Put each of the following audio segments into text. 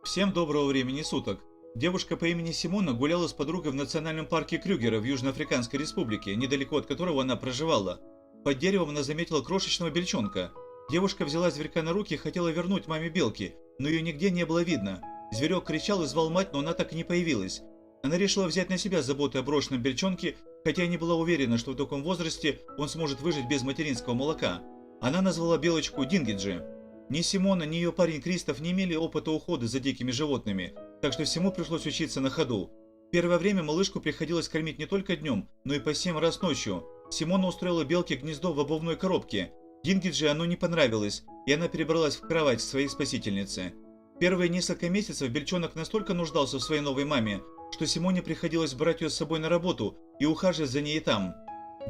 Всем доброго времени суток. Девушка по имени Симона гуляла с подругой в национальном парке Крюгера в Южноафриканской республике, недалеко от которого она проживала. Под деревом она заметила крошечного бельчонка. Девушка взяла зверька на руки и хотела вернуть маме белки, но ее нигде не было видно. Зверек кричал и звал мать, но она так и не появилась. Она решила взять на себя заботу о брошенном бельчонке, хотя и не была уверена, что в таком возрасте он сможет выжить без материнского молока. Она назвала белочку Дингиджи. Ни Симона, ни ее парень Кристоф не имели опыта ухода за дикими животными, так что всему пришлось учиться на ходу. Первое время малышку приходилось кормить не только днем, но и по 7 раз ночью. Симона устроила белке гнездо в обувной коробке. Дингиджи оно не понравилось, и она перебралась в кровать своей спасительницы. Первые несколько месяцев бельчонок настолько нуждался в своей новой маме, что Симоне приходилось брать ее с собой на работу и ухаживать за ней там.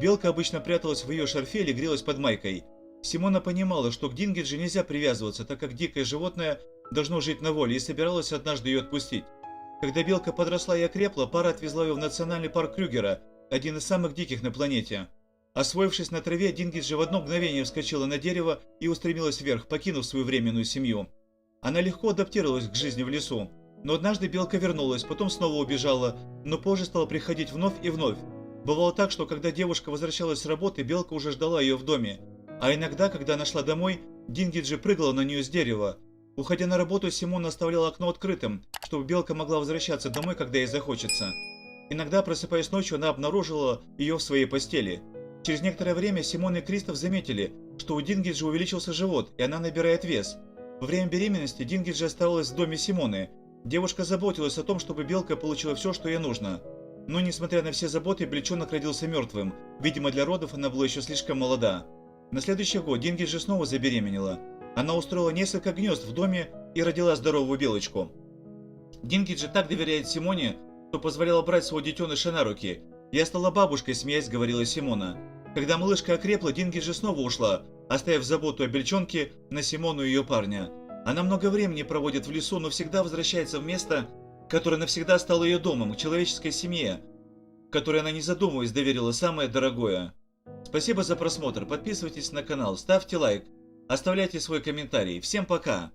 Белка обычно пряталась в ее шарфе или грелась под майкой. Симона понимала, что к Дингиджи нельзя привязываться, так как дикое животное должно жить на воле, и собиралась однажды ее отпустить. Когда белка подросла и окрепла, пара отвезла ее в национальный парк Крюгера, один из самых диких на планете. Освоившись на траве, Дингиджи в одно мгновение вскочила на дерево и устремилась вверх, покинув свою временную семью. Она легко адаптировалась к жизни в лесу, но однажды белка вернулась, потом снова убежала, но позже стала приходить вновь и вновь. Бывало так, что когда девушка возвращалась с работы, белка уже ждала ее в доме. А иногда, когда она шла домой, Дингиджи прыгала на нее с дерева. Уходя на работу, Симона оставляла окно открытым, чтобы белка могла возвращаться домой, когда ей захочется. Иногда, просыпаясь ночью, она обнаружила ее в своей постели. Через некоторое время Симона и Кристоф заметили, что у Дингиджи увеличился живот, и она набирает вес. Во время беременности Дингиджи оставалась в доме Симоны. Девушка заботилась о том, чтобы белка получила все, что ей нужно. Но, несмотря на все заботы, бельчонок родился мертвым. Видимо, для родов она была еще слишком молода. На следующий год Дингиджи снова забеременела. Она устроила несколько гнезд в доме и родила здоровую белочку. Дингиджи так доверяет Симоне, что позволяла брать своего детеныша на руки. «Я стала бабушкой», — смеясь говорила Симона. Когда малышка окрепла, Дингиджи снова ушла, оставив заботу о бельчонке на Симону и ее парня. Она много времени проводит в лесу, но всегда возвращается в место, которое навсегда стало ее домом, к человеческой семье, которой она, не задумываясь, доверила самое дорогое. Спасибо за просмотр, подписывайтесь на канал, ставьте лайк, оставляйте свой комментарий. Всем пока!